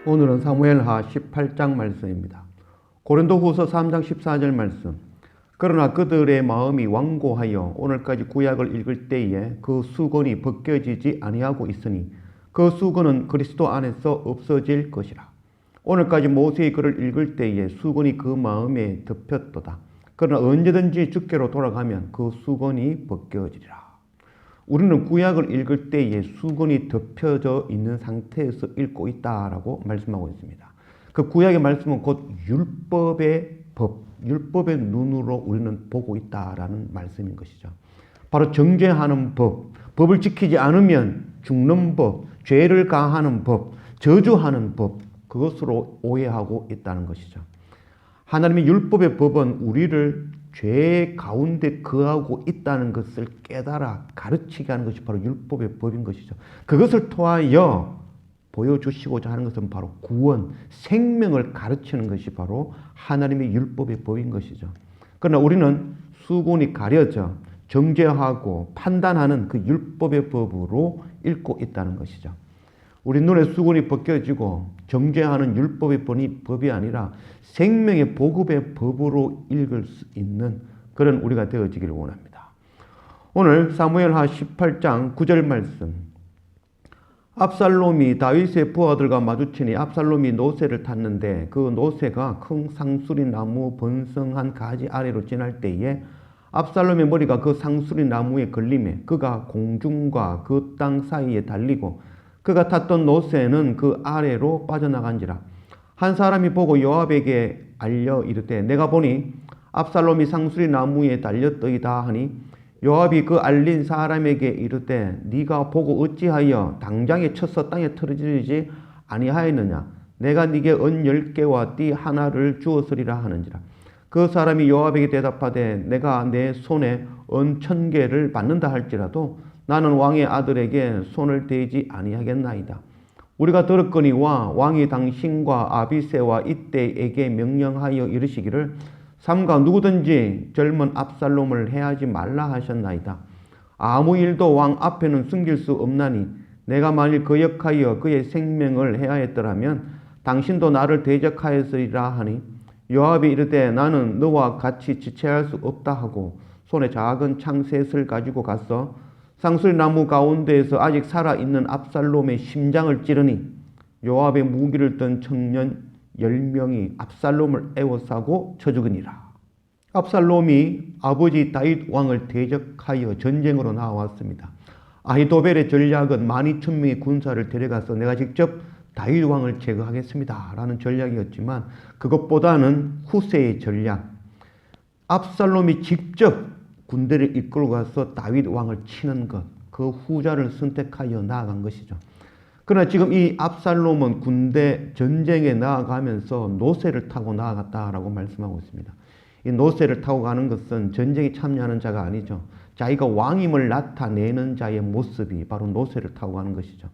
오늘은 사무엘하 18장 말씀입니다. 고린도후서 3장 14절 말씀. 그러나 그들의 마음이 완고하여 오늘까지 구약을 읽을 때에 그 수건이 벗겨지지 아니하고 있으니 그 수건은 그리스도 안에서 없어질 것이라. 오늘까지 모세의 글을 읽을 때에 수건이 그 마음에 덮였도다. 그러나 언제든지 주께로 돌아가면 그 수건이 벗겨지리라. 우리는 구약을 읽을 때에 수건이 덮여져 있는 상태에서 읽고 있다라고 말씀하고 있습니다. 그 구약의 말씀은 곧 율법의 법, 율법의 눈으로 우리는 보고 있다라는 말씀인 것이죠. 바로 정죄하는 법, 법을 지키지 않으면 죽는 법, 죄를 가하는 법, 저주하는 법, 그것으로 오해하고 있다는 것이죠. 하나님의 율법의 법은 우리를 죄 가운데 거하고 있다는 것을 깨달아 가르치게 하는 것이 바로 율법의 법인 것이죠. 그것을 통하여 보여주시고자 하는 것은 바로 구원, 생명을 가르치는 것이 바로 하나님의 율법의 법인 것이죠. 그러나 우리는 수건이 가려져 정죄하고 판단하는 그 율법의 법으로 읽고 있다는 것이죠. 우리 눈에 수건이 벗겨지고 정죄하는 율법의 법이 아니라 생명의 보급의 법으로 읽을 수 있는 그런 우리가 되어지기를 원합니다. 오늘 사무엘하 18장 9절 말씀. 압살롬이 다윗의 부하들과 마주치니 압살롬이 노새를 탔는데 그 노새가 큰 상수리 나무 번성한 가지 아래로 지날 때에 압살롬의 머리가 그 상수리 나무에 걸림에 그가 공중과 그 땅 사이에 달리고 그가 탔던 노새는 그 아래로 빠져나간지라. 한 사람이 보고 요압에게 알려 이르되 내가 보니 압살롬이 상수리 나무에 달렸더이다 하니 요압이 그 알린 사람에게 이르되 네가 보고 어찌하여 당장에 쳐서 땅에 떨어지지 아니하였느냐. 내가 네게 은 10개와 띠 하나를 주었으리라 하는지라. 그 사람이 요압에게 대답하되 내가 내 손에 은 1000개를 받는다 할지라도 나는 왕의 아들에게 손을 대지 아니하겠나이다. 우리가 들었거니와 왕이 당신과 아비새와 이때에게 명령하여 이르시기를 삼가 누구든지 젊은 압살롬을 해하지 말라 하셨나이다. 아무 일도 왕 앞에는 숨길 수 없나니 내가 만일 거역하여 그의 생명을 해하였더라면 당신도 나를 대적하였으리라 하니 요압이 이르되 나는 너와 같이 지체할 수 없다 하고 손에 작은 창 셋을 가지고 가서 상술나무 가운데에서 아직 살아있는 압살롬의 심장을 찌르니 요압의 무기를 든 청년 10명이 압살롬을 에워싸고 쳐 죽으니라. 압살롬이 아버지 다윗 왕을 대적하여 전쟁으로 나왔습니다. 아히도벨의 전략은 12,000명의 군사를 데려가서 내가 직접 다윗 왕을 제거하겠습니다 라는 전략이었지만 그것보다는 후세의 전략, 압살롬이 직접 군대를 이끌고 가서 다윗 왕을 치는 것, 그 후자를 선택하여 나아간 것이죠. 그러나 지금 이 압살롬은 군대 전쟁에 나아가면서 노새를 타고 나아갔다라고 말씀하고 있습니다. 이 노새를 타고 가는 것은 전쟁에 참여하는 자가 아니죠. 자기가 왕임을 나타내는 자의 모습이 바로 노새를 타고 가는 것이죠.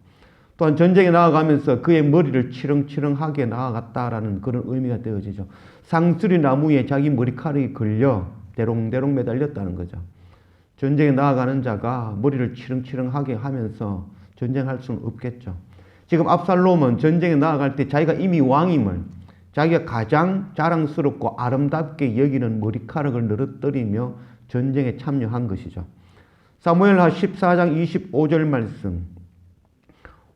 또한 전쟁에 나아가면서 그의 머리를 치렁치렁하게 나아갔다라는 그런 의미가 되어지죠. 상수리 나무에 자기 머리카락이 걸려 대롱대롱 매달렸다는 거죠. 전쟁에 나아가는 자가 머리를 치렁치렁하게 하면서 전쟁할 수는 없겠죠. 지금 압살롬은 전쟁에 나아갈 때 자기가 이미 왕임을 자기가 가장 자랑스럽고 아름답게 여기는 머리카락을 늘어뜨리며 전쟁에 참여한 것이죠. 사무엘하 14장 25절 말씀.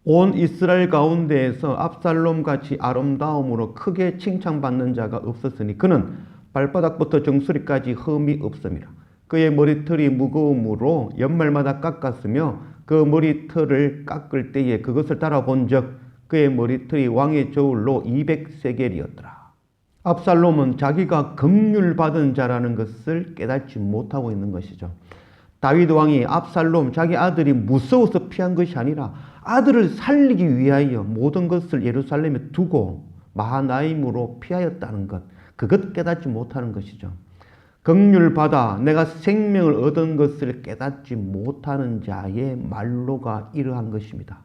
온 이스라엘 가운데에서 압살롬같이 아름다움으로 크게 칭찬받는 자가 없었으니 그는 발바닥부터 정수리까지 흠이 없음이라. 그의 머리털이 무거움으로 연말마다 깎았으며 그 머리털을 깎을 때에 그것을 따라본 적 그의 머리털이 왕의 저울로 200세겔이었더라. 압살롬은 자기가 긍휼받은 자라는 것을 깨닫지 못하고 있는 것이죠. 다윗 왕이 압살롬 자기 아들이 무서워서 피한 것이 아니라 아들을 살리기 위하여 모든 것을 예루살렘에 두고 마하나임으로 피하였다는 것, 그것 깨닫지 못하는 것이죠. 긍휼받아 내가 생명을 얻은 것을 깨닫지 못하는 자의 말로가 이러한 것입니다.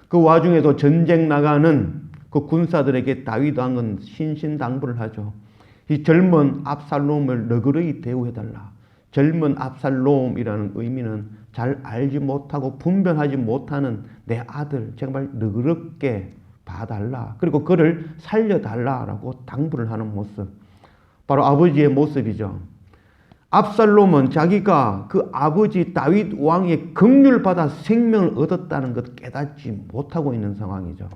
그 와중에도 전쟁 나가는 그 군사들에게 다윗 왕은 신신당부를 하죠. 이 젊은 압살롬을 너그러이 대우해달라. 젊은 압살롬이라는 의미는 잘 알지 못하고 분별하지 못하는 내 아들 정말 너그럽게 봐달라. 그리고 그를 살려달라라고 당부를 하는 모습. 바로 아버지의 모습이죠. 압살롬은 자기가 그 아버지 다윗 왕의 긍휼을 받아 생명을 얻었다는 것 깨닫지 못하고 있는 상황이죠.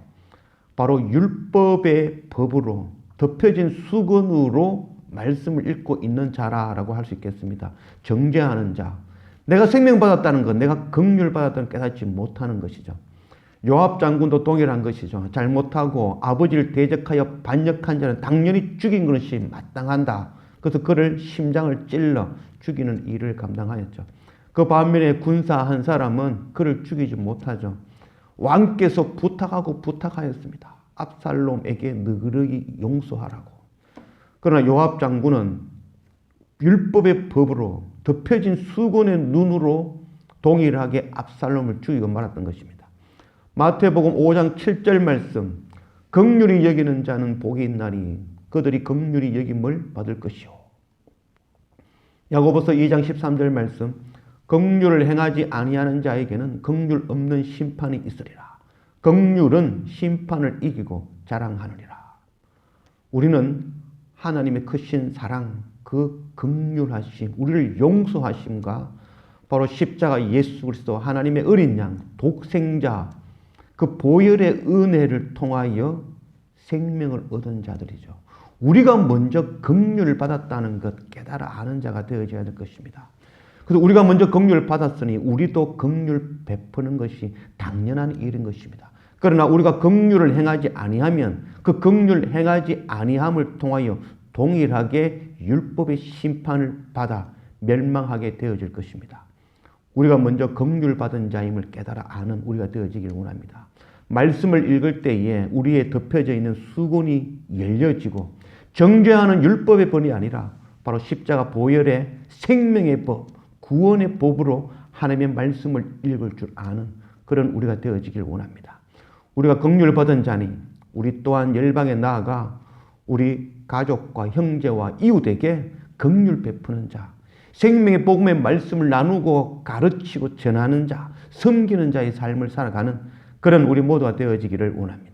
바로 율법의 법으로 덮여진 수건으로 말씀을 읽고 있는 자라고 할 수 있겠습니다. 정죄하는 자. 내가 생명 받았다는 것, 내가 긍휼 받았다는 것 깨닫지 못하는 것이죠. 요압 장군도 동일한 것이죠. 잘못하고 아버지를 대적하여 반역한 자는 당연히 죽인 것이 마땅한다. 그래서 그를 심장을 찔러 죽이는 일을 감당하였죠. 그 반면에 군사 한 사람은 그를 죽이지 못하죠. 왕께서 부탁하였습니다. 압살롬에게 너그러이 용서하라고. 그러나 요압 장군은 율법의 법으로 덮여진 수건의 눈으로 동일하게 압살롬을 죽이고 말았던 것입니다. 마태복음 5장 7절 말씀, 긍휼히 여기는 자는 복이 있나니 그들이 긍휼히 여김을 받을 것이요. 야고보서 2장 13절 말씀, 긍휼을 행하지 아니하는 자에게는 긍휼 없는 심판이 있으리라. 긍휼은 심판을 이기고 자랑하느니라. 우리는 하나님의 크신 사랑, 그 긍휼하심, 우리를 용서하심과 바로 십자가 예수 그리스도 하나님의 어린 양, 독생자, 그 보혈의 은혜를 통하여 생명을 얻은 자들이죠. 우리가 먼저 긍휼을 받았다는 것 깨달아 아는 자가 되어져야 될 것입니다. 그래서 우리가 먼저 긍휼을 받았으니 우리도 긍휼 베푸는 것이 당연한 일인 것입니다. 그러나 우리가 긍휼을 행하지 아니하면 그 긍휼 행하지 아니함을 통하여 동일하게 율법의 심판을 받아 멸망하게 되어질 것입니다. 우리가 먼저 긍휼 받은 자임을 깨달아 아는 우리가 되어지기를 원합니다. 말씀을 읽을 때에 우리의 덮여져 있는 수건이 열려지고 정죄하는 율법의 법이 아니라 바로 십자가 보혈의 생명의 법, 구원의 법으로 하나님의 말씀을 읽을 줄 아는 그런 우리가 되어지기를 원합니다. 우리가 긍휼을 받은 자니 우리 또한 열방에 나아가 우리 가족과 형제와 이웃에게 긍휼 베푸는 자, 생명의 복음의 말씀을 나누고 가르치고 전하는 자, 섬기는 자의 삶을 살아가는 그런 우리 모두가 되어지기를 원합니다.